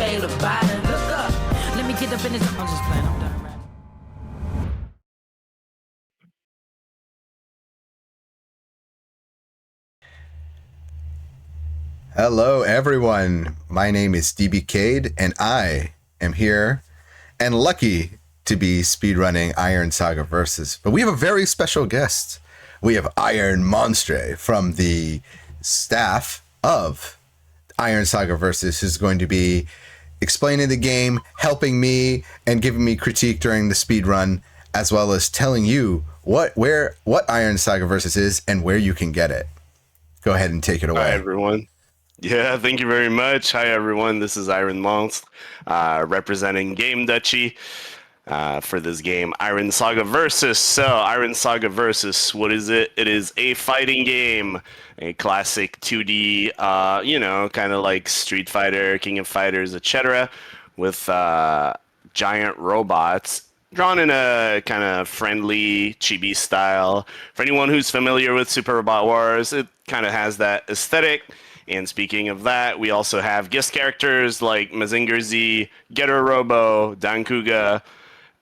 fail about it. Look up, let me get up in this. I'm just playing, I'm done rapping. Hello, everyone. My name is DBcade, and I am here and lucky to be speedrunning Iron Saga Versus. But we have a very special guest. We have Iron Monstre from the staff of Iron Saga Versus, who's going to be explaining the game, helping me, and giving me critique during the speedrun, as well as telling you what Iron Saga Versus is and where you can get it. Go ahead and take it away. Hi, everyone. Yeah, thank you very much. Hi, everyone. This is Iron Monstre, representing Game Duchy for this game, Iron Saga Versus. So, Iron Saga Versus, what is it? It is a fighting game, a classic 2D, kind of like Street Fighter, King of Fighters, etc., with giant robots drawn in a kind of friendly chibi style. For anyone who's familiar with Super Robot Wars, it kind of has that aesthetic. And speaking of that, we also have guest characters like Mazinger Z, Getter Robo, Dankuga,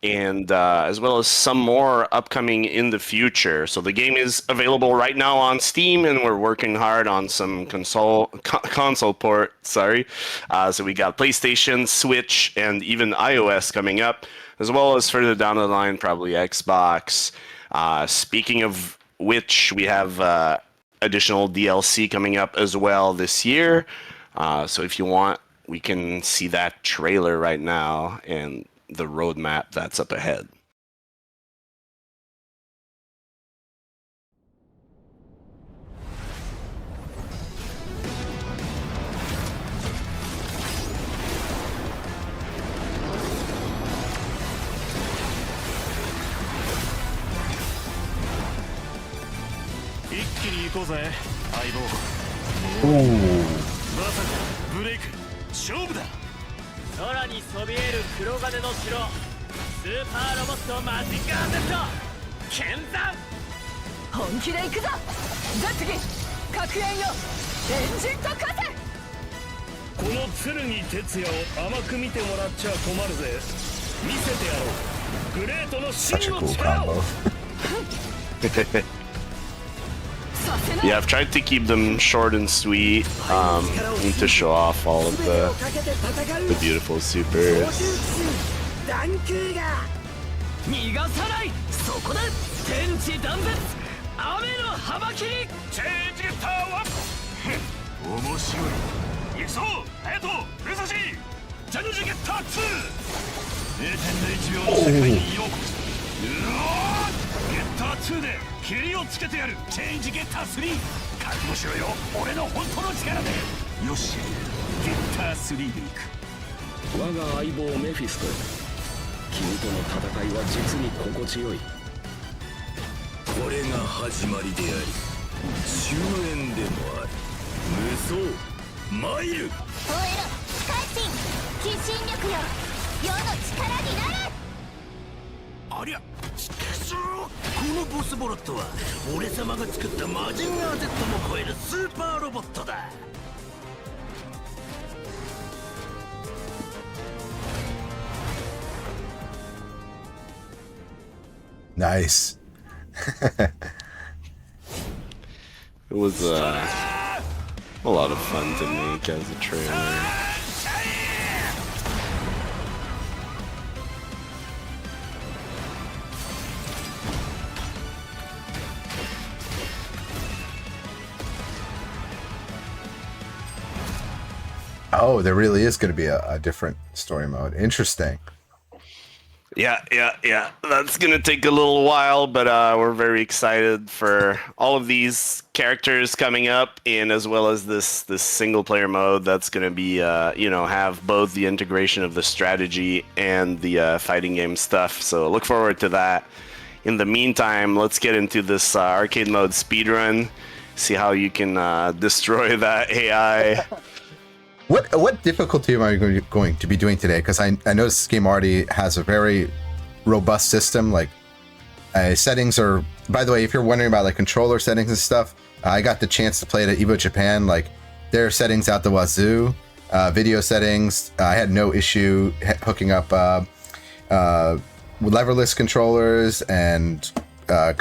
and as well as some more upcoming in the future. So the game is available right now on Steam, and we're working hard on some console port. So we got PlayStation, Switch, and even iOS coming up, as well as further down the line, probably Xbox. Speaking of which, we have additional DLC coming up as well this year. So if you want, we can see that trailer right now and the roadmap that's up ahead. Such a cool combo. Yeah, I've tried to keep them short and sweet, and to show off all of the beautiful supers. Nice. It was a lot of fun to make as a trailer. Oh, there really is going to be a different story mode. Interesting. Yeah. That's gonna take a little while, but we're very excited for all of these characters coming up, and as well as this single player mode that's gonna be have both the integration of the strategy and the fighting game stuff. So look forward to that. In the meantime, let's get into this arcade mode speedrun. See how you can destroy that AI. What difficulty am I going to be doing today? Because I noticed this game already has a very robust system. Like settings are. By the way, if you're wondering about like controller settings and stuff, I got the chance to play it at Evo Japan. Like there are settings out the wazoo. video settings. I had no issue hooking up leverless controllers and I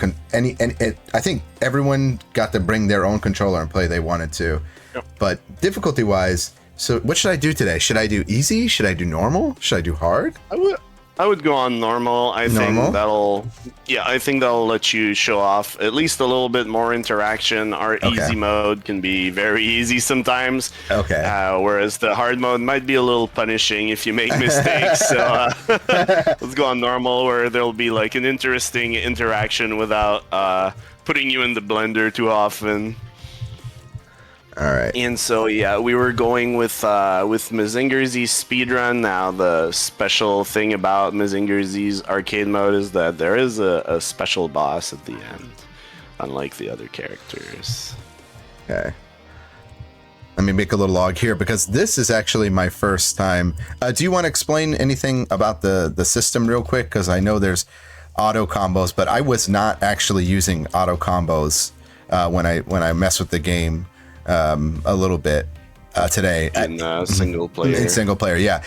think everyone got to bring their own controller and play they wanted to. Yep. But difficulty wise, so what should I do today? Should I do easy? Should I do normal? Should I do hard? I would go on normal. I think that'll let you show off at least a little bit more interaction. Our easy mode can be very easy sometimes. Okay. Whereas the hard mode might be a little punishing if you make mistakes. So let's go on normal, where there'll be like an interesting interaction without putting you in the blender too often. All right. And so, yeah, we were going with Mazinger Z's speedrun. Now, the special thing about Mazinger Z's arcade mode is that there is a special boss at the end, unlike the other characters. Okay. Let me make a little log here, because this is actually my first time. Do you want to explain anything about the system real quick? Because I know there's auto combos, but I was not actually using auto combos when I mess with the game. A little bit today in single player. In single player, yeah.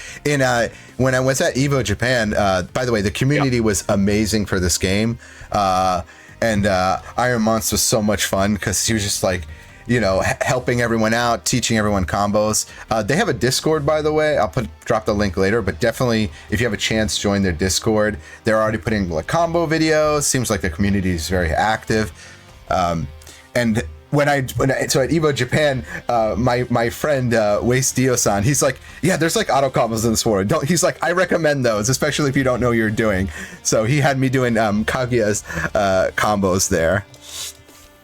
When I was at Evo Japan, by the way, the community was amazing for this game, and Iron Monster was so much fun because he was just like, helping everyone out, teaching everyone combos. They have a Discord, by the way. I'll drop the link later, but definitely if you have a chance, join their Discord. They're already putting like combo videos. Seems like the community is very active, and. So at Evo Japan, my friend Waste Dio-san, he's like, yeah, there's like auto combos in this world. He's like, I recommend those, especially if you don't know what you're doing. So he had me doing Kaguya's combos there.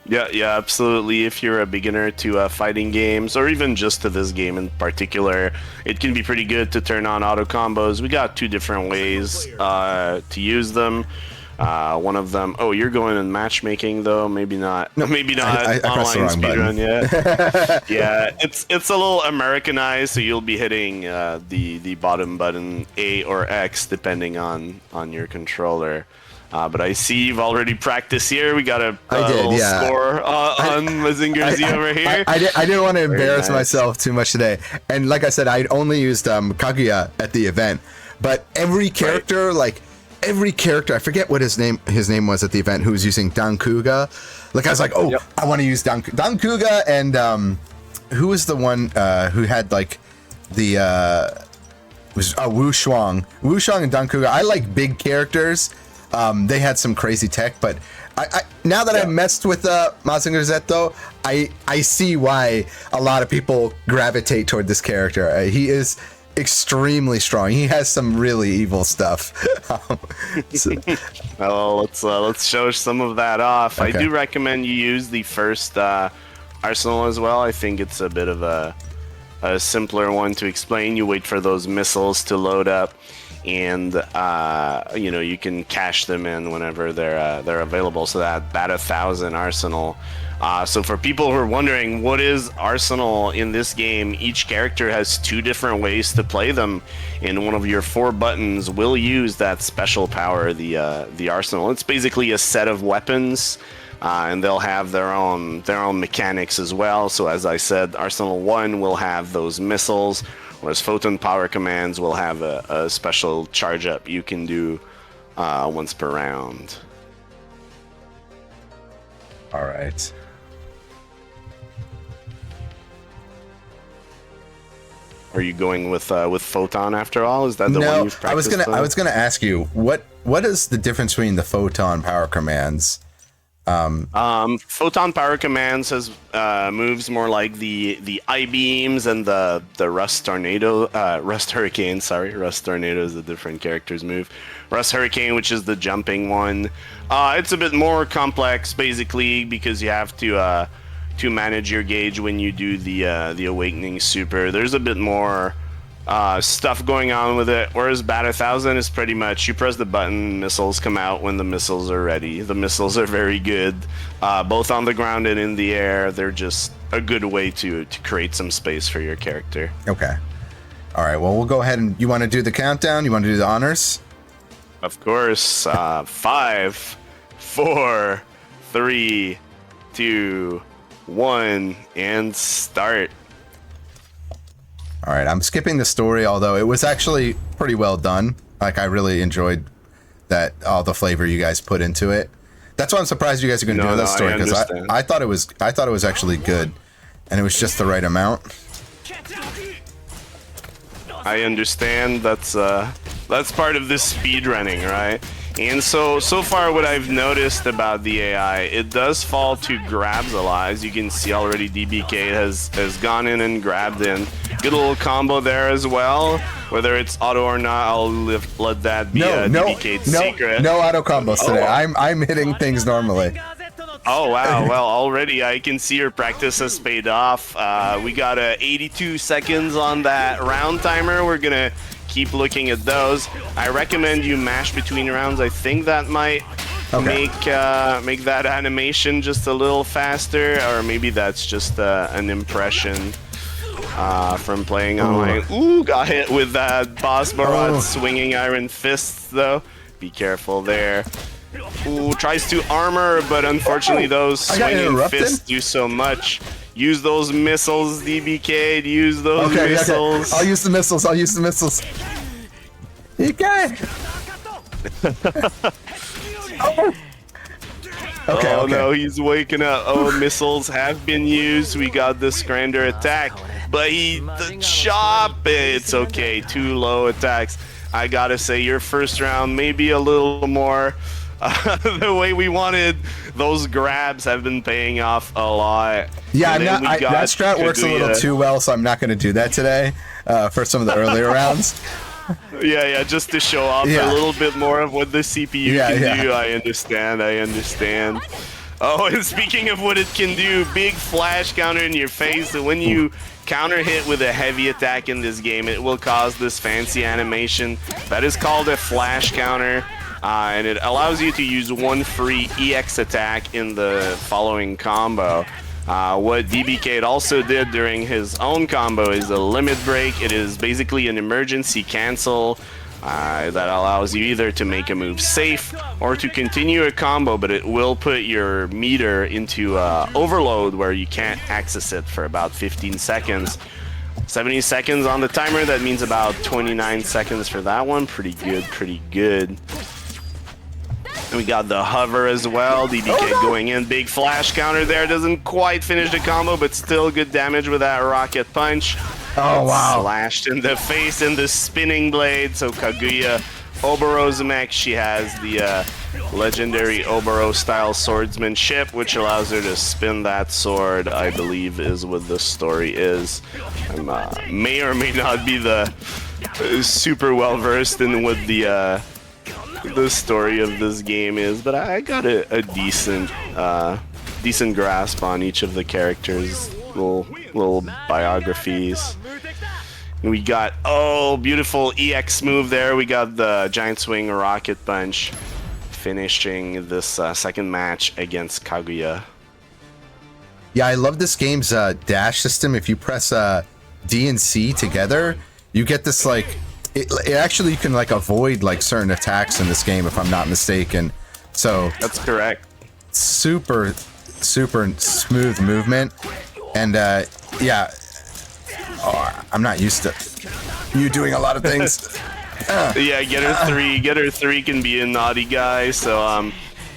Yeah, absolutely. If you're a beginner to fighting games, or even just to this game in particular, it can be pretty good to turn on auto combos. We got two different ways to use them. One of them. Oh, you're going in matchmaking though? Maybe not. No, maybe not. I online speedrun yet. Yeah, it's a little Americanized, so you'll be hitting the bottom button A or X depending on your controller. But I see you've already practiced here. We got a little score on Mazinger Z over here. I didn't want to embarrass myself too much today, and like I said, I'd only used Kaguya at the event, but every character Every character, I forget what his name was at the event, who was using Dankuga. Like I was like, I want to use Dankuga, and who was the one who had like the Wu Shuang and Dankuga. I like big characters. They had some crazy tech, but I now that I've messed with Mazinger Z, though, I see why a lot of people gravitate toward this character. He is extremely strong. He has some really evil stuff. Well, let's show some of that off. Okay. I do recommend you use the first arsenal as well. I think it's a bit of a simpler one to explain. You wait for those missiles to load up, and you can cash them in whenever they're available. So that 1,000 arsenal. So for people who are wondering what is Arsenal in this game, each character has two different ways to play them, and one of your 4 buttons will use that special power, the Arsenal. It's basically a set of weapons, and they'll have their own mechanics as well. So as I said, Arsenal 1 will have those missiles, whereas Photon Power Commands will have a special charge up you can do once per round. All right. Are you going with Photon after all? Is that the one you've practiced? I was gonna ask you what is the difference between the Photon Power Commands? Photon Power Commands has moves more like the I-beams and the Rust Tornado, Rust Hurricane. Sorry, Rust Tornado is a different character's move. Rust Hurricane, which is the jumping one. It's a bit more complex, basically, because you have to manage your gauge when you do the Awakening Super. There's a bit more stuff going on with it, whereas Bat 1000 is pretty much you press the button, missiles come out when the missiles are ready. The missiles are very good, both on the ground and in the air. They're just a good way to create some space for your character. Okay. All right, well, we'll go ahead and you want to do the countdown? You want to do the honors? Of course. 5, 4, 3, 2, 1, and start. All right, I'm skipping the story, although it was actually pretty well done. Like, I really enjoyed that, all the flavor you guys put into it. That's why I'm surprised you guys are going to do this story, because I thought it was actually good, and it was just the right amount. I understand. That's part of this speedrunning, right? And so far what I've noticed about the AI, it does fall to grabs a lot. As you can see already, DBcade has gone in and grabbed in. Good little combo there as well. Whether it's auto or not, I'll let that be DBcade's secret. No auto combos today. I'm hitting things normally. Oh wow, well already I can see your practice has paid off. We got 82 seconds on that round timer. We're gonna keep looking at those. I recommend you mash between rounds. I think that might make that animation just a little faster, or maybe that's just an impression from playing online. Ooh, got hit with that boss Barad swinging iron fists though. Be careful there. Ooh, tries to armor, but unfortunately those swinging fists do so much. Use those missiles, DBcade. Use those missiles. Okay. I'll use the missiles. Okay. Oh no, he's waking up. Oh, missiles have been used. We got the Scrander attack, but the chop. It's okay. 2 low attacks. I gotta say, your first round maybe a little more. The way we wanted, those grabs have been paying off a lot. Yeah, that strat works a little too well, so I'm not going to do that today for some of the earlier rounds. Yeah, just to show off a little bit more of what the CPU can do. I understand. Oh, and speaking of what it can do, big flash counter in your face. So when you counter hit with a heavy attack in this game, it will cause this fancy animation that is called a flash counter. And it allows you to use one free EX attack in the following combo. What DBcade also did during his own combo is a limit break. It is basically an emergency cancel that allows you either to make a move safe or to continue a combo, but it will put your meter into overload where you can't access it for about 15 seconds. 70 seconds on the timer, that means about 29 seconds for that one. Pretty good. And we got the hover as well. DBcade going in, big flash counter there. Doesn't quite finish the combo, but still good damage with that rocket punch. Oh, wow. Slashed in the face in the spinning blade. So Kaguya, Obero's mech, she has the legendary Obero style swordsmanship, which allows her to spin that sword, I believe is what the story is. I may or may not be the super well versed in what the story of this game is, but I got a decent grasp on each of the characters' little biographies. And we got beautiful EX move there. We got the giant swing rocket punch, finishing this second match against Kaguya. Yeah, I love this game's dash system. If you press D and C together, you get this like. It actually, you can like avoid like certain attacks in this game, if I'm not mistaken. So that's correct. Super smooth movement, and I'm not used to you doing a lot of things. Yeah, Getter 3 can be a naughty guy. So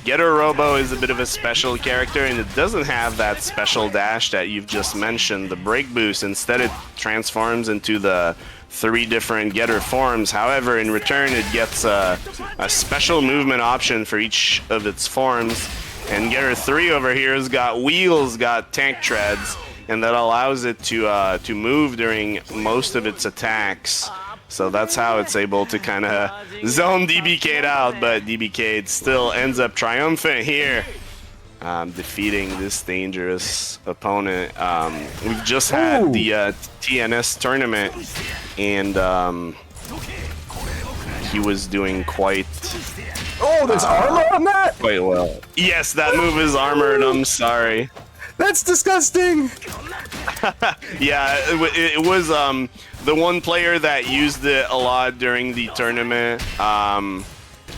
Getter Robo is a bit of a special character, and it doesn't have that special dash that you've just mentioned, the break boost. Instead, it transforms into the 3 different Getter forms. However, in return, it gets a special movement option for each of its forms. And Getter 3 over here has got wheels, got tank treads, and that allows it to move during most of its attacks. So that's how it's able to kind of zone DBcade out, but DBcade still ends up triumphant here, defeating this dangerous opponent. We've just had the TNS tournament, and he was doing quite... Oh, there's armor on that? Quite well. Yes, that move is armored, I'm sorry. That's disgusting! Yeah, it was the one player that used it a lot during the tournament.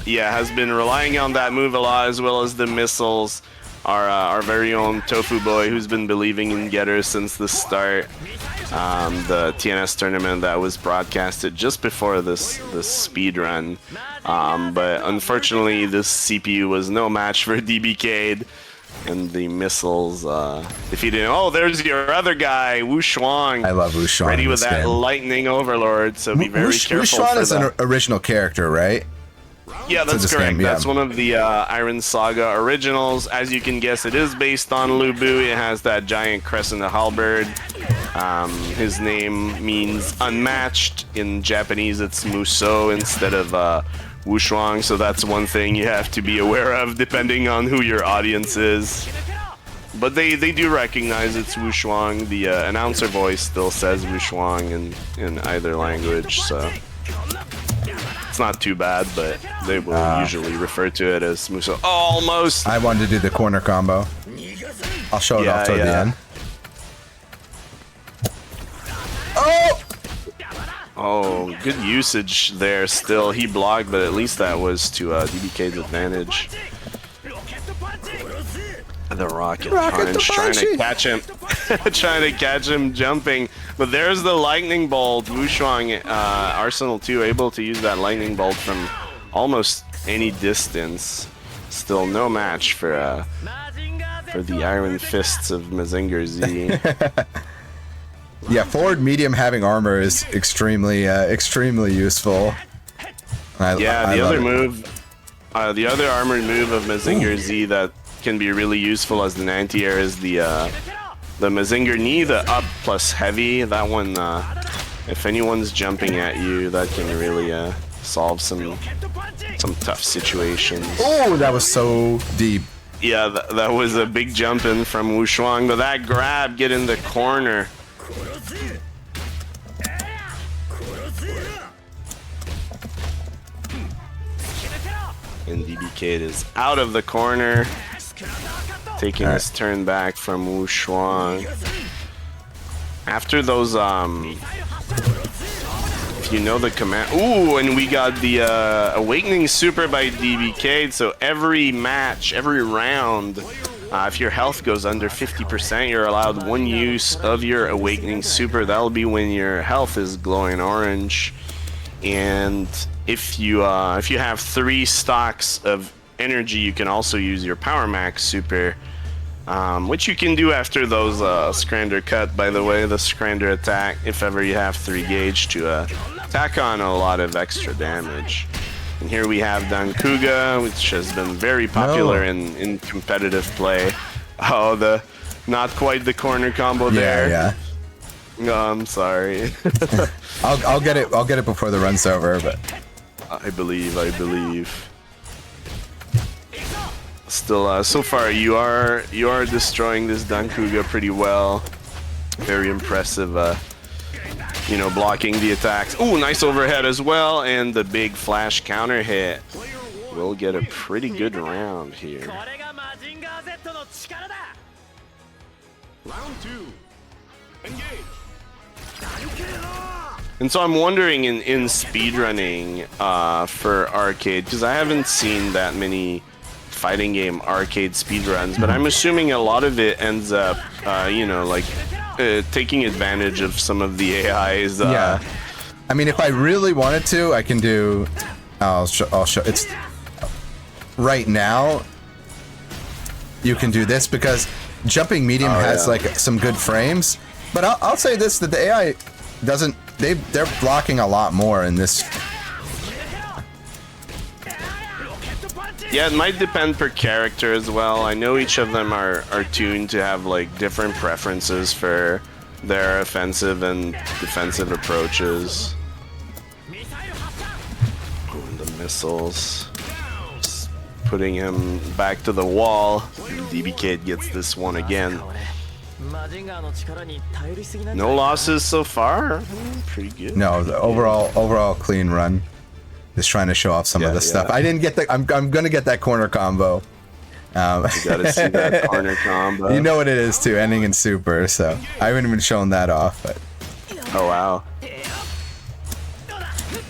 Yeah, has been relying on that move a lot, as well as the missiles. our very own Tofu Boy, who's been believing in Getter since the start. The TNS tournament that was broadcasted just before this speed run. But unfortunately, this CPU was no match for DBcade, and the missiles defeated him. Oh, there's your other guy, Wu Shuang. I love Wu Shuang. Ready with that lightning overlord, so be very careful. Wu Shuang for is an original character, right? Yeah, that's correct. Game, yeah. That's one of the Iron Saga originals. As you can guess, it is based on Lu Bu. It has that giant crescent halberd. His name means unmatched. In Japanese, it's Musou instead of Wu Shuang, so that's one thing you have to be aware of depending on who your audience is. But they do recognize it's Wu Shuang. The announcer voice still says Wu Shuang in either language, so it's not too bad, but they will usually refer to it as Musou. Oh, almost! I wanted to do the corner combo. I'll show it off toward the end. Oh! Oh, good usage there still. He blocked, but at least that was to DBK's advantage. The rocket punch, trying to catch him. Trying to catch him jumping. But there's the lightning bolt. Wu Shuang, Arsenal 2, able to use that lightning bolt from almost any distance. Still no match for the Iron Fists of Mazinger Z. Yeah, forward medium having armor is extremely useful. The other armored move of Mazinger Z that can be really useful as an anti-air is the Mazinger knee, the up plus heavy. That one, if anyone's jumping at you, that can really solve some tough situations. Oh, that was so deep. Yeah, that was a big jump in from Wu Shuang, but that grab, get in the corner. And DBcade is out of the corner, taking his turn back from Wu Shuang. After those, if you know the command, ooh, and we got the Awakening Super by DBcade. So every match, every round, if your health goes under 50%, you're allowed one use of your Awakening Super. That'll be when your health is glowing orange. And if you have 3 stocks of energy, you can also use your Power Max Super, which you can do after those Scrander cut, by the way, the Scrander attack, if ever you have 3 gauge to tack on a lot of extra damage. And here we have Dankuga, which has been very popular in competitive play. Oh, not quite the corner combo there. Yeah. No, I'm sorry. I'll get it before the run's over, but I believe. Still, so far you are destroying this Dankuga pretty well. Very impressive. Blocking the attacks. Ooh, nice overhead as well, and the big flash counter hit. We'll get a pretty good round here. Round 2. Engage. And so I'm wondering in speedrunning for arcade, because I haven't seen that many fighting game arcade speedruns, but I'm assuming a lot of it ends up, taking advantage of some of the AIs. Yeah. I mean, if I really wanted to, I can do. I'll show. It's right now. You can do this because jumping medium has like some good frames, but I'll say this, that the AI doesn't. They're blocking a lot more in this. Yeah, it might depend per character as well. I know each of them are tuned to have like different preferences for their offensive and defensive approaches. And the missiles. Just putting him back to the wall. DBcade gets this one again. No losses so far. Pretty good. No, the overall clean run. Just trying to show off some of the stuff. I didn't get the. I'm gonna get that corner combo. You gotta see that corner combo. You know what it is too, ending in super. So I haven't even shown that off. But oh wow.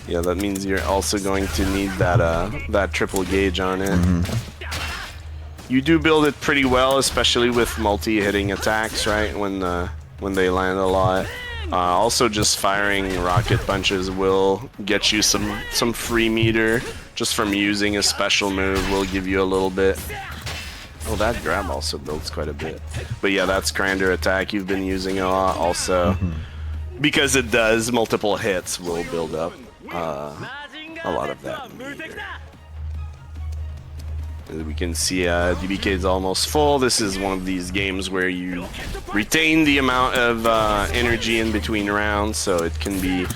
Yeah, that means you're also going to need that triple gauge on it. You do build it pretty well, especially with multi-hitting attacks, right? When they land a lot. Also, just firing rocket punches will get you some free meter. Just from using a special move will give you a little bit. Oh, that grab also builds quite a bit. But yeah, that's Grander attack you've been using a lot also. Because it does, multiple hits will build up a lot of that meter. As we can see, DBcade's almost full. This is one of these games where you retain the amount of energy in between rounds, so it can be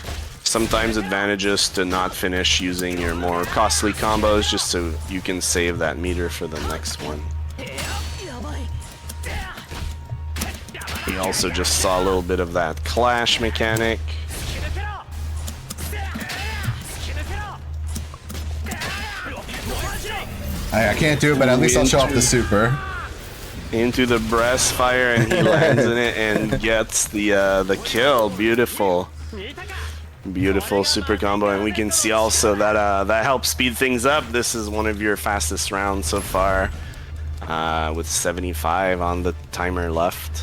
sometimes advantageous to not finish using your more costly combos just so you can save that meter for the next one. We also just saw a little bit of that clash mechanic. I can't do it, but at least I'll show off the super. Into the breast fire, and he lands in it and gets the kill. Beautiful. Beautiful super combo, and we can see also that that helps speed things up. This is one of your fastest rounds so far, with 75 on the timer left.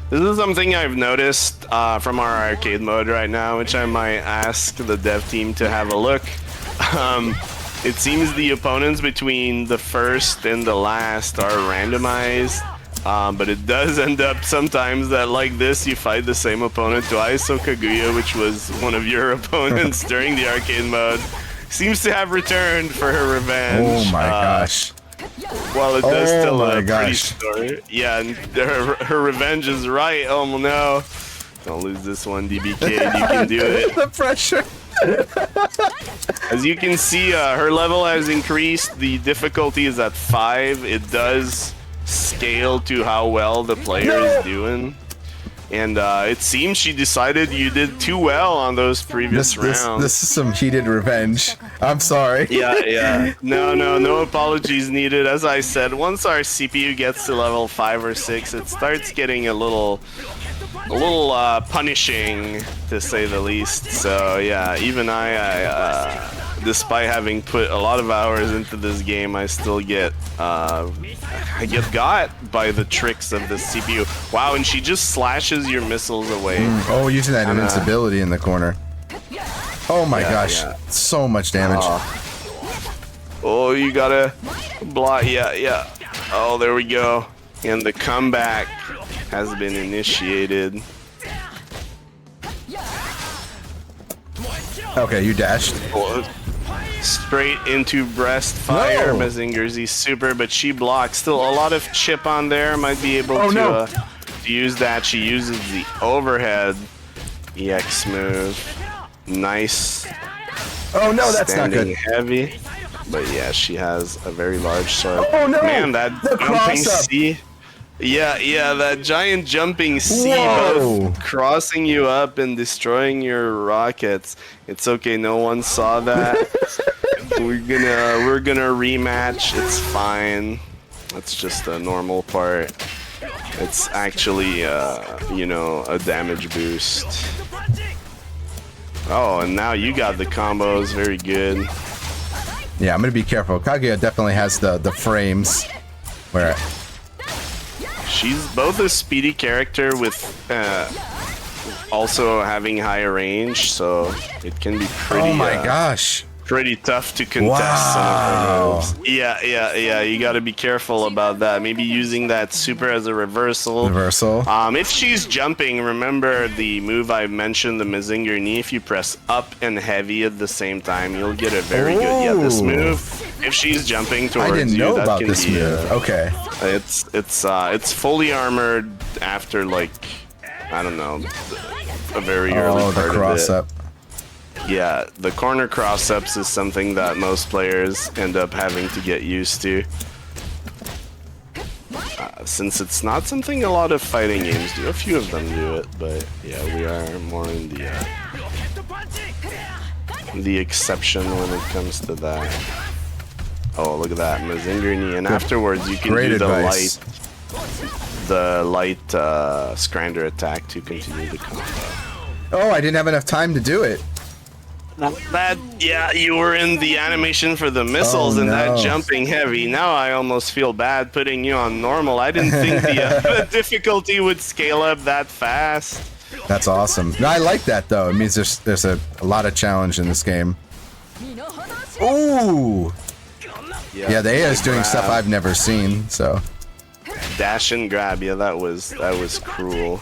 This is something I've noticed from our arcade mode right now, which I might ask the dev team to have a look. It seems the opponents between the first and the last are randomized. But it does end up sometimes that like this, you fight the same opponent twice. So Kaguya, which was one of your opponents during the arcade mode, seems to have returned for her revenge. Oh my gosh. Well, it does tell a pretty gosh. story. Yeah, and her revenge is right. Oh no. Don't lose this one, DBcade. You can do it. The pressure. As you can see, her level has increased. The difficulty is at 5. It does scale to how well the player is doing, and it seems she decided you did too well on those previous rounds. This is some heated revenge. I'm sorry. Yeah. No apologies needed. As I said, once our CPU gets to level 5 or 6, it starts getting a little punishing, to say the least. So yeah, even I despite having put a lot of hours into this game, I still get got by the tricks of the CPU. Wow, and she just slashes your missiles away. Oh, using that invincibility in the corner. Oh my gosh, so much damage. Oh, you gotta block. Yeah. Oh, there we go. And the comeback has been initiated. Okay, you dashed. Straight into breast fire. No. Mazinger's super, but she blocks. Still a lot of chip on there. Might be able to use that. She uses the overhead EX move. Nice. Oh no, that's not good. Standing heavy. But yeah, she has a very large sword. Oh no! Man, that the jumping cross-up. C. Yeah, that giant jumping C, Whoa. both crossing you up and destroying your rockets. It's okay, no one saw that. We're gonna rematch. It's fine. That's just a normal part. It's actually you know, a damage boost. Oh, and now you got the combos. Very good. Yeah, I'm gonna be careful. Kaguya definitely has the frames where She's both a speedy character with also having higher range, so it can be pretty. Oh my gosh. Pretty tough to contest some of her moves. Yeah. You got to be careful about that. Maybe using that super as a reversal. If she's jumping, remember the move I mentioned, the Mazinger knee. If you press up and heavy at the same time, you'll get a very good. Yeah, this move. If she's jumping towards I didn't know that about can this be, move. Okay. It's fully armored after like, I don't know, a very early part the cross of it. up. Yeah, the corner cross-ups is something that most players end up having to get used to. Since it's not something a lot of fighting games do. A few of them do it, but yeah, we are more in the exception when it comes to that. Oh, look at that, Mazinger knee. And afterwards you can do the light Scrander attack to continue the combo. Oh, I didn't have enough time to do it. Yeah, you were in the animation for the missiles Oh, and that no. jumping heavy. Now I almost feel bad putting you on normal. I didn't think the difficulty would scale up that fast. That's awesome. No, I like that though. It means there's a lot of challenge in this game. Ooh. Yeah, the AI is doing stuff I've never seen. So. Dash and grab. Yeah, that was cruel.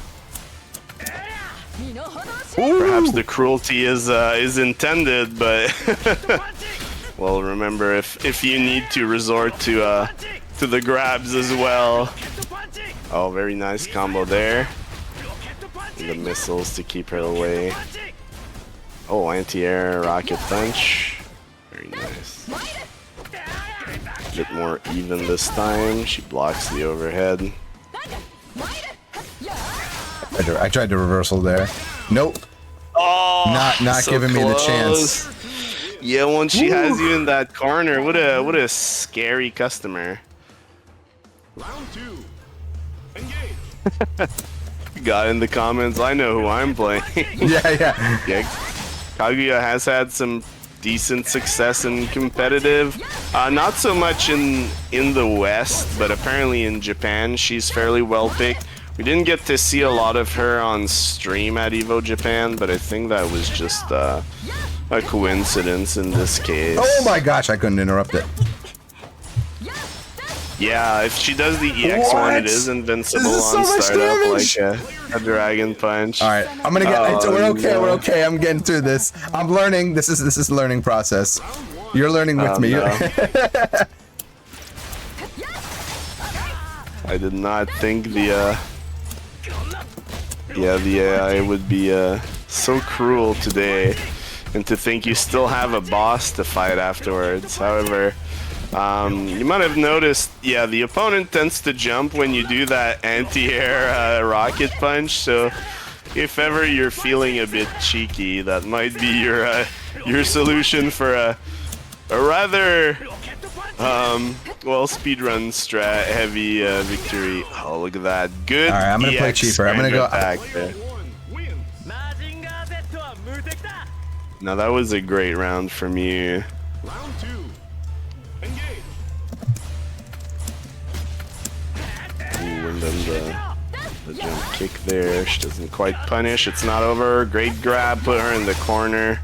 Ooh. Perhaps the cruelty is intended, but well, remember if you need to resort to the grabs as well. Oh, very nice combo there. And the missiles to keep her away. Oh, anti-air rocket punch. Very nice. A bit more even this time. She blocks the overhead. I tried the reversal there. Nope. Oh, Not so giving me the close. chance. Yeah, when she has you in that corner, what a scary customer. Round 2. Engage. Got in the comments, I know who I'm playing. Yeah. Yeah, Kaguya has had some decent success in competitive. Not so much in the West, but apparently in Japan she's fairly well picked. We didn't get to see a lot of her on stream at Evo Japan, but I think that was just a coincidence in this case. Oh my gosh, I couldn't interrupt it. Yeah, if she does the EX one, it is invincible This is so on much startup, damage. like a dragon punch. All right, I'm gonna get. Oh, we're okay. no. We're okay. I'm getting through this. I'm learning. This is a learning process. You're learning with me. No. I did not think the AI would be so cruel today, and to think you still have a boss to fight afterwards. However, you might have noticed, yeah, the opponent tends to jump when you do that anti-air rocket punch. So if ever you're feeling a bit cheeky, that might be your solution for a rather well, speedrun strat heavy victory. Oh, look at that. Good. All right, I'm gonna play EX cheaper. I'm gonna go. attack there. Win. Now that was a great round from you. Round 2. Engage. Ooh, and then the jump kick there. She doesn't quite punish. It's not over. Great grab. Put her in the corner.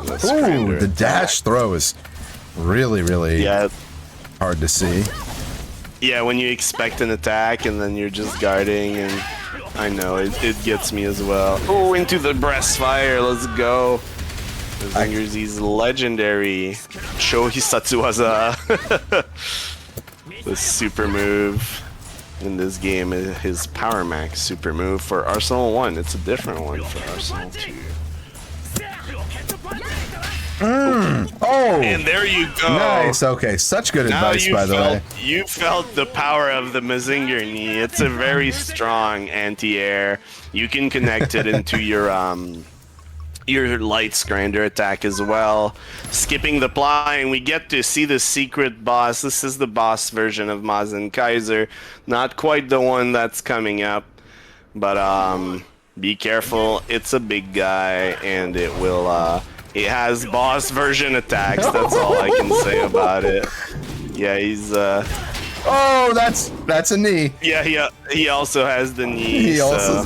Let's grind Ooh, her the attack. dash throw is really Yeah, hard to see. yeah. When you expect an attack and then you're just guarding, and I know it gets me as well. Oh, into the breast fire. Let's go. The Zingerzy's legendary Shohisatsuwaza. The super move in this game is his Power Max super move for Arsenal 1. It's a different one for Arsenal 2. Oh, And there you go. nice. Okay, such good Now advice, by the way. you felt the power of the Mazinger knee. It's a very strong anti-air. You can connect it into your lights grinder attack as well. Skipping the ply, and we get to see the secret boss. This is the boss version of Mazen Kaiser. Not quite the one that's coming up, but be careful. It's a big guy, and it will it has boss version attacks. That's all I can say about it. Yeah, he's Oh, that's a knee. yeah, he also has the knee. He so. also.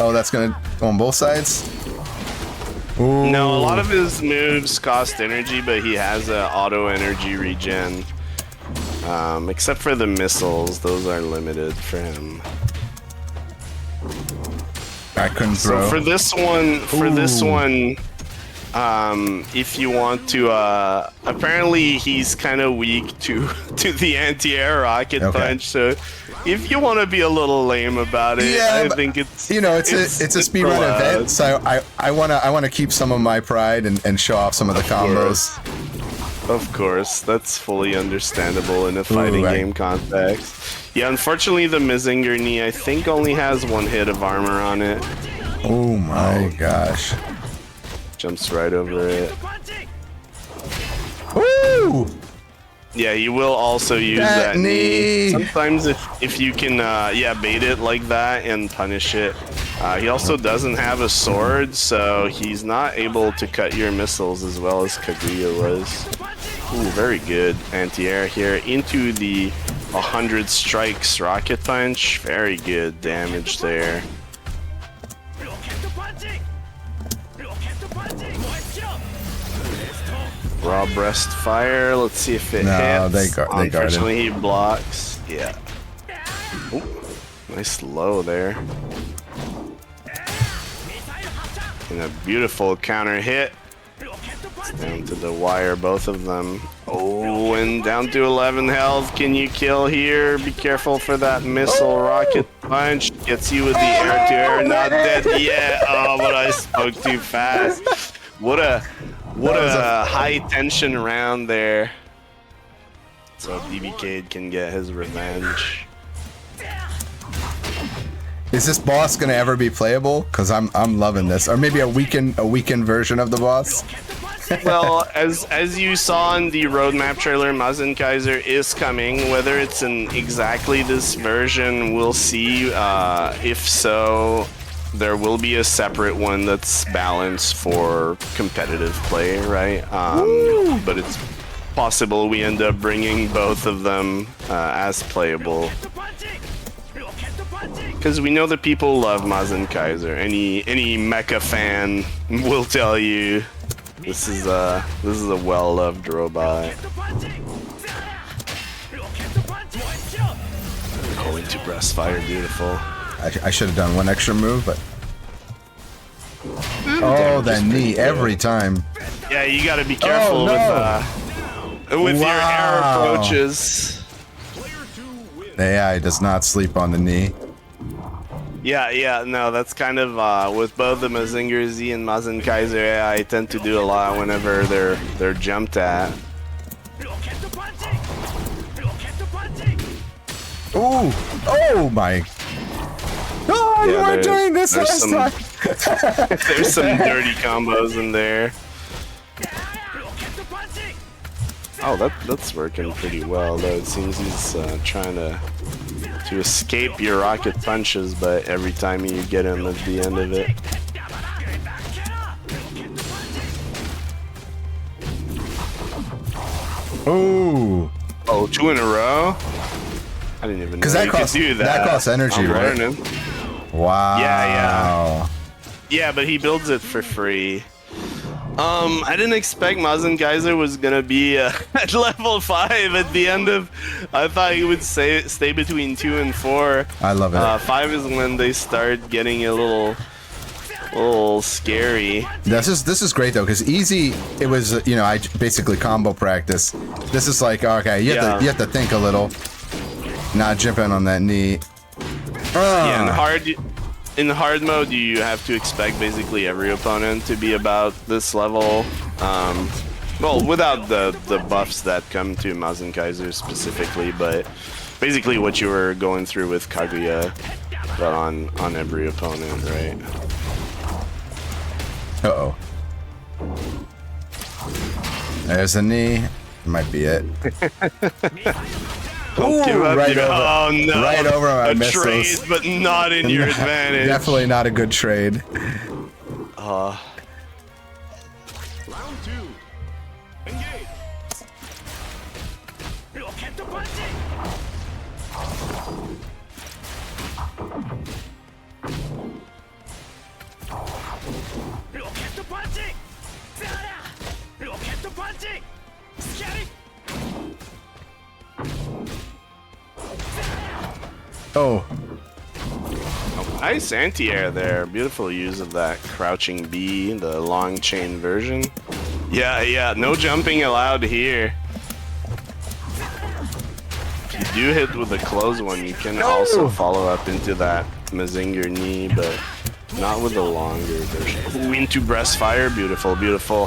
Oh, that's gonna go on both sides. Ooh. No, a lot of his moves cost energy, but he has a auto energy regen. Except for the missiles, those are limited for him. I couldn't throw. So for this one, if you want to, apparently he's kind of weak to the anti-air rocket punch. So if you want to be a little lame about it, Yeah, I but, think it's you know, it's a speedrun allowed. event, so I wanna keep some of my pride and show off some of the combos. Of course, that's fully understandable in a fighting right. game context. Yeah, unfortunately, the Mazinger knee, I think, only has one hit of armor on it. Oh my gosh. Jumps right over it. Woo! Yeah, you will also use That that knee. knee. Sometimes if if you can, yeah, bait it like that and punish it. He also doesn't have a sword, so he's not able to cut your missiles as well as Kaguya was. Ooh, very good anti-air here into the 100 strikes rocket punch. Very good damage there. Raw breast fire. Let's see if it hits. They guard him. Unfortunately, he blocks. Yeah. Ooh, nice low there. And a beautiful counter hit. It's down to the wire, both of them. Oh, and down to 11 health. Can you kill here? Be careful for that missile rocket punch. Gets you with the air-to-air. Not dead yet. Oh, but I spoke too fast. What a high tension round there. So DBcade can get his revenge. Is this boss gonna ever be playable? Cause I'm loving this, or maybe a weakened version of the boss. Well, as you saw in the roadmap trailer, Mazen Kaiser is coming. Whether it's in exactly this version, we'll see. If so, there will be a separate one that's balanced for competitive play, right? But it's possible we end up bringing both of them as playable. Because we know that people love Mazen Kaiser. Any mecha fan will tell you this is a well-loved robot. Going to breast fire, beautiful. I should have done one extra move, but oh, that knee every time. Yeah, you got to be careful with your air approaches. The AI does not sleep on the knee. Yeah, no, that's kind of with both the Mazinger Z and Mazen Kaiser, I tend to do a lot whenever they're jumped at. Ooh! Oh my! Oh, you weren't doing this last time. There's some dirty combos in there. Oh, that's working pretty well, though. It seems he's trying to escape your rocket punches, but every time you get him at the end of it. Ooh! Oh, 2 in a row? I didn't even know you could do that. That costs energy, I'm right? learning. Wow. Yeah. Yeah, but he builds it for free. I didn't expect Mazen Kaiser was gonna be at level 5 at the end of. I thought he would stay between 2 and 4. I love it. 5 is when they start getting a little scary. This is great though, because easy. It was I basically combo practice. This is like okay, you have to think a little, not jumping on that knee. Yeah, in hard mode, you have to expect basically every opponent to be about this level. Well, without the buffs that come to Mazen Kaiser specifically, but basically what you were going through with Kaguya, but on every opponent, right? Uh-oh. There's a knee. Might be it. Don't give up right your, over, oh no! right over my missiles. Trade, but not in your advantage. Definitely not a good trade. Round 2. Engage. Oh. Nice anti-air there. Beautiful use of that crouching B, the long chain version. Yeah, no jumping allowed here. If you do hit with a close one, you can also follow up into that Mazinger knee, but not with the longer version. Ooh, into breast fire. Beautiful, beautiful.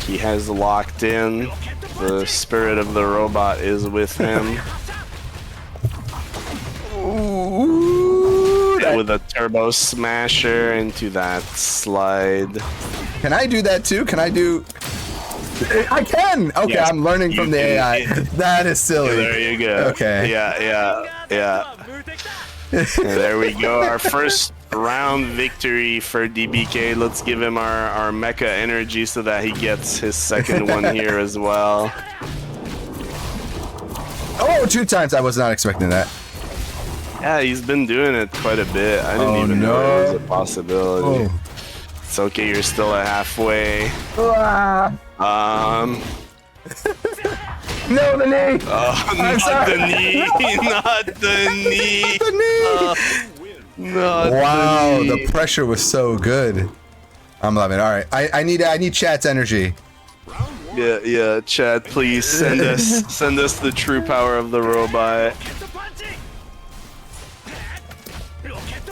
He has locked in. The spirit of the robot is with him. With a turbo smasher into that slide. Can I do that too? Can I do? I can. Okay, yes, I'm learning from the AI. That is silly. Yeah, there you go. Okay. Yeah. Yeah. And there we go. Our first round victory for DBcade. Let's give him our mecha energy so that he gets his second one here as well. Oh, 2 times. I was not expecting that. Yeah, he's been doing it quite a bit. I didn't even know it was a possibility. Oh. It's okay, you're still at halfway. No, the knee! Not the knee! Not the knee! The knee! Wow, the pressure was so good. I'm loving it. All right, I need chat's energy. Yeah, Chad, please send us the true power of the robot.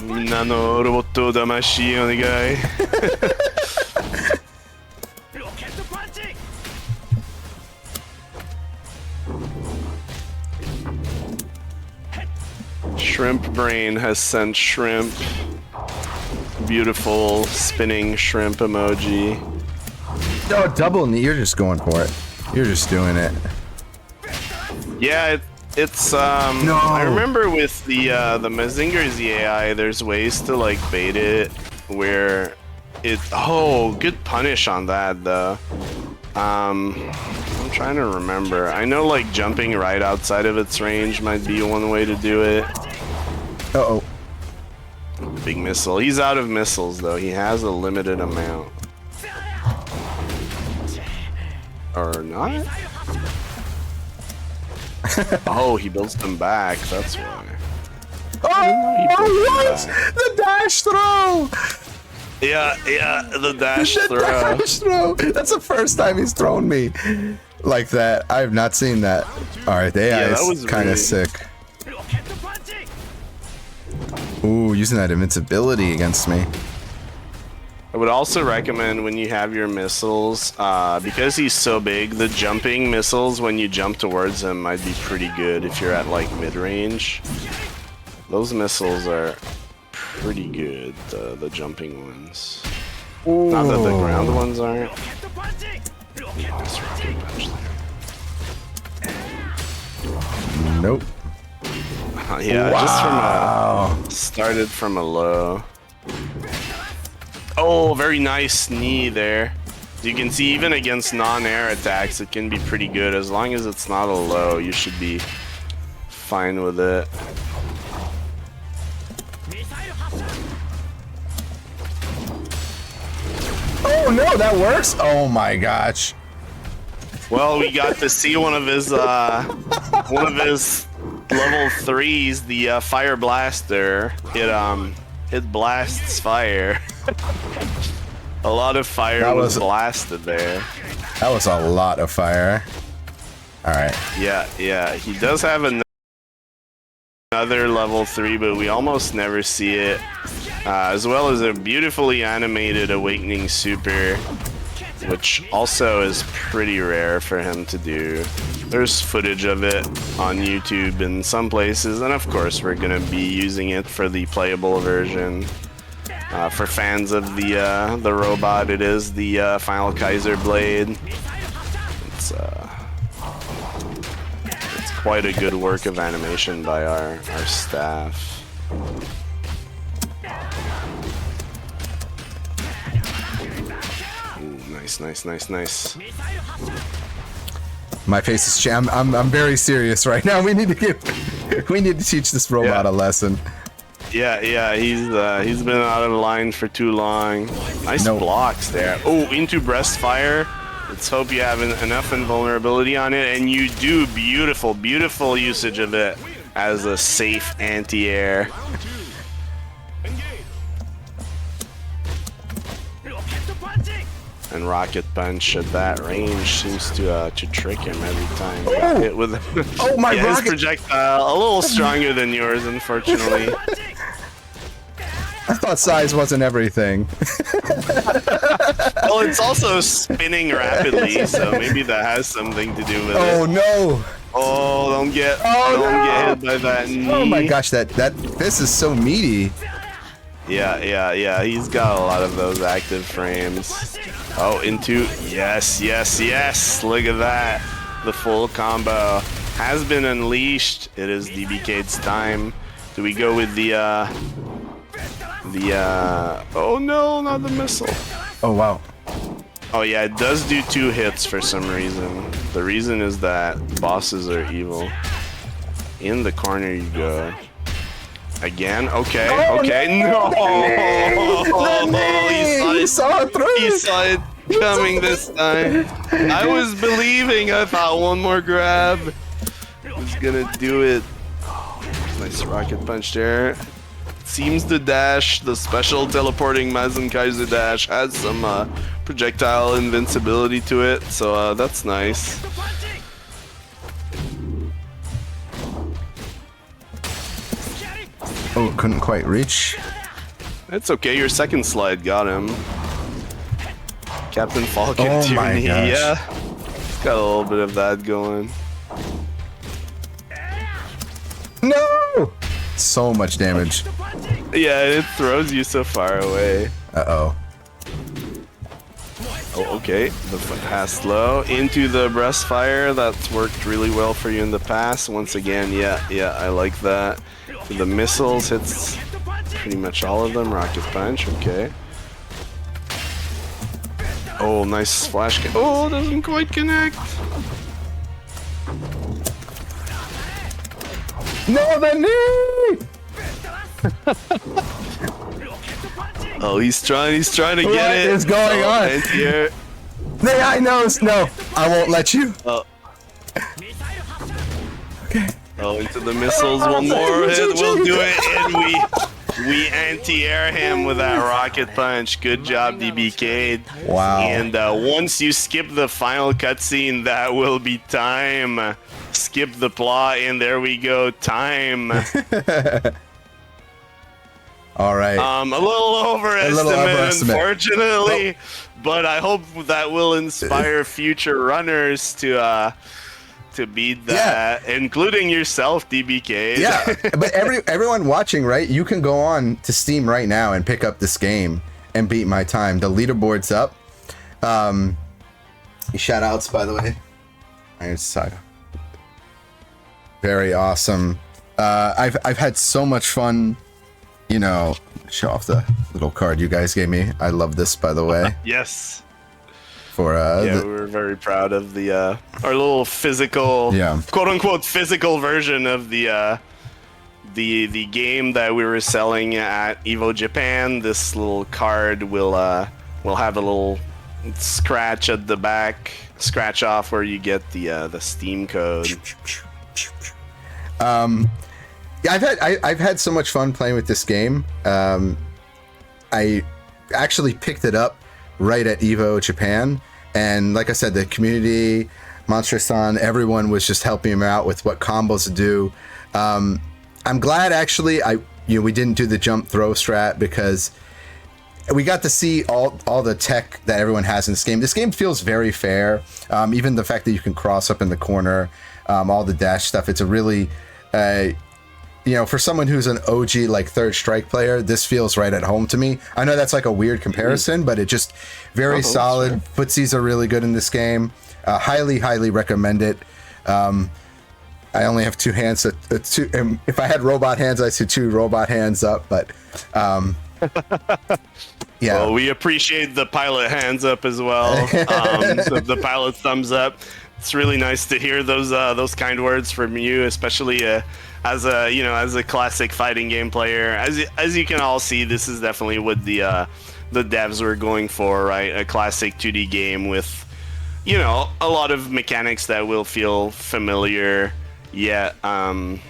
Nano robot damashi onegai. Shrimp Brain has sent shrimp. Beautiful spinning shrimp emoji. No, double knee. You're just going for it. You're just doing it. Yeah, it's No. I remember with the Mazinger ZAI, there's ways to like bait it where it. Oh, good punish on that though. I'm trying to remember. I know like jumping right outside of its range might be one way to do it. Uh-oh. Big missile. He's out of missiles though. He has a limited amount. Or not? Oh, he builds them back. That's why. Oh, what? The dash throw! Yeah, the dash The throw. dash throw! That's the first time he's thrown me like that. I have not seen that. All right, the AI that is was kind of weird. sick. Ooh, using that invincibility against me. I would also recommend when you have your missiles, because he's so big, the jumping missiles when you jump towards him might be pretty good if you're at like mid-range. Those missiles are pretty good, the jumping ones. Ooh. Not that the ground ones aren't. Nice rocket punch there. Nope. Yeah, Wow. started from a low. Oh, very nice knee there. You can see even against non-air attacks, it can be pretty good. As long as it's not a low, you should be fine with it. Oh no, that works? Oh my gosh. Well, we got to see one of his level 3s, the fire blaster. It blasts fire. A lot of fire was blasted there. That was a lot of fire. All right. Yeah. He does have another level 3, but we almost never see it. As well as a beautifully animated Awakening Super, which also is pretty rare for him to do. There's footage of it on YouTube in some places, and of course we're gonna be using it for the playable version. For fans of the robot, it is the Final Kaiser blade. It's quite a good work of animation by our staff. Nice. My face is I'm very serious right now. We need to teach this robot a lesson. Yeah, he's been out of line for too long. Nice blocks there. Oh, into breast fire. Let's hope you have enough invulnerability on it, and you do. Beautiful usage of it as a safe anti-air. And rocket punch at that range seems to trick him every time. Hit with my his rocket projectile a little stronger than yours, unfortunately. I thought size wasn't everything. Well, it's also spinning rapidly, so maybe that has something to do with it. Oh no! Oh, don't get hit by that knee. Oh my gosh, this is so meaty. Yeah, he's got a lot of those active frames. Oh, into yes. Look at that, the full combo. has been unleashed. It is DBcade's time. Do we go with the oh no, not the missile. Oh wow. Oh yeah, it does do 2 hits for some reason. The reason is that bosses are evil. In the corner you go. Again? Okay, okay. No! He saw it through. He saw it coming this time. I was believing. I thought one more grab was gonna do it. Oh, nice rocket punch there. Seems the dash, the special teleporting Mazenkaiser dash, has some projectile invincibility to it, so that's nice. Oh, couldn't quite reach. It's okay, your second slide got him. Captain Falcon Oh my Tyranny, gosh. yeah. It's got a little bit of that going. No! So much damage. Yeah, it throws you so far away. Uh-oh. Oh, okay. The pass low into the breast fire. That's worked really well for you in the past. Once again, yeah, I like that. The missiles hits pretty much all of them. Rocket punch, okay. Oh, nice flash. Oh, doesn't quite connect. No, the knee! Oh, he's trying to What get it. is going on? And here. The eye knows. No, I won't let you. Oh. Okay. Oh, into the missiles. One more hit will do it, and we anti-air him with that rocket punch. Good job, DBcade. Wow. And once you skip the final cutscene, that will be time. Skip the plot, and there we go. Time. All right. A little overestimate, unfortunately, but I hope that will inspire future runners to beat that, including yourself, DBcade. Yeah, but everyone watching, right? You can go on to Steam right now and pick up this game and beat my time. The leaderboard's up. Shout outs, by the way. Iron Saga. Very awesome. I've had so much fun. You know, show off the little card you guys gave me. I love this, by the way. Yes. For we were very proud of the our little physical, quote unquote physical version of the game that we were selling at Evo Japan. This little card will have a little scratch at the back, scratch off where you get the Steam code. I've had so much fun playing with this game. I actually picked it up right at Evo Japan, and like I said, the community, Monster-san, everyone was just helping him out with what combos to do. I'm glad actually we didn't do the jump throw strat, because we got to see all the tech that everyone has in this game. This game feels very fair. Even the fact that you can cross up in the corner, all the dash stuff. It's a really for someone who's an OG like Third Strike player, this feels right at home to me. I know that's like a weird comparison, but it just very solid. Sure. Footsies are really good in this game. Highly recommend it. I only have 2 hands. If I had robot hands, I'd say 2 robot hands up. But yeah. Well, we appreciate the pilot hands up as well. The pilot thumbs up. It's really nice to hear those kind words from you, especially as a classic fighting game player. As you can all see, this is definitely what the devs were going for, right? A classic 2D game with a lot of mechanics that will feel familiar, yet with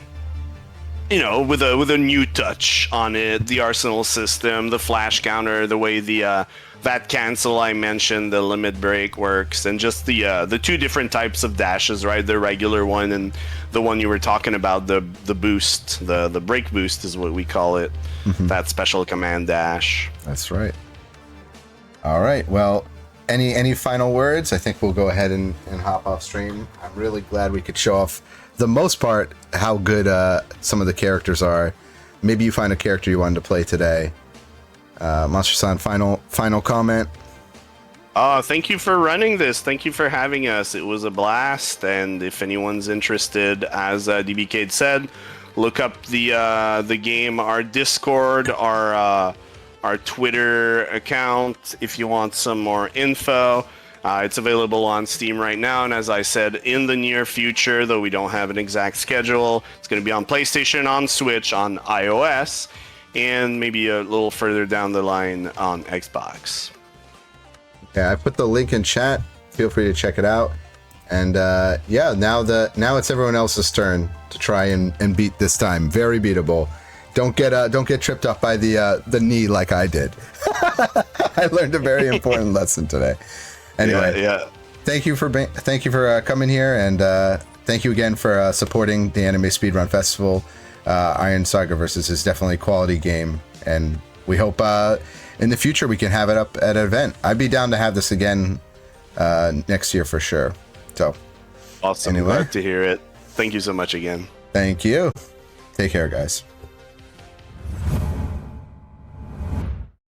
a new touch on it. The arsenal system, the flash counter, the way the that cancel I mentioned, the limit break works, and just the 2 different types of dashes, right? The regular one and the one you were talking about, the boost, the break boost is what we call it. Mm-hmm. That special command dash. That's right. All right. Well, any final words? I think we'll go ahead and hop off stream. I'm really glad we could show off, the most part, how good some of the characters are. Maybe you find a character you wanted to play today. Monster-san, final comment. Thank you for running this. Thank you for having us. It was a blast. And if anyone's interested, as DBcade said, look up the game, our Discord, our Twitter account if you want some more info. It's available on Steam right now, and as I said, in the near future, though we don't have an exact schedule, it's going to be on PlayStation, on Switch, on iOS, and maybe a little further down the line on Xbox. Yeah, I put the link in chat. Feel free to check it out. And yeah, now it's everyone else's turn to try and beat this time. Very beatable. Don't get tripped up by the knee like I did. I learned a very important lesson today. Anyway, yeah. Thank you for coming here, and thank you again for supporting the Anime Speedrun Festival. Iron Saga Versus is definitely a quality game, and we hope in the future we can have it up at an event. I'd be down to have this again next year for sure. So, Awesome. Anyway. Glad to hear it. Thank you so much again. Thank you. Take care, guys.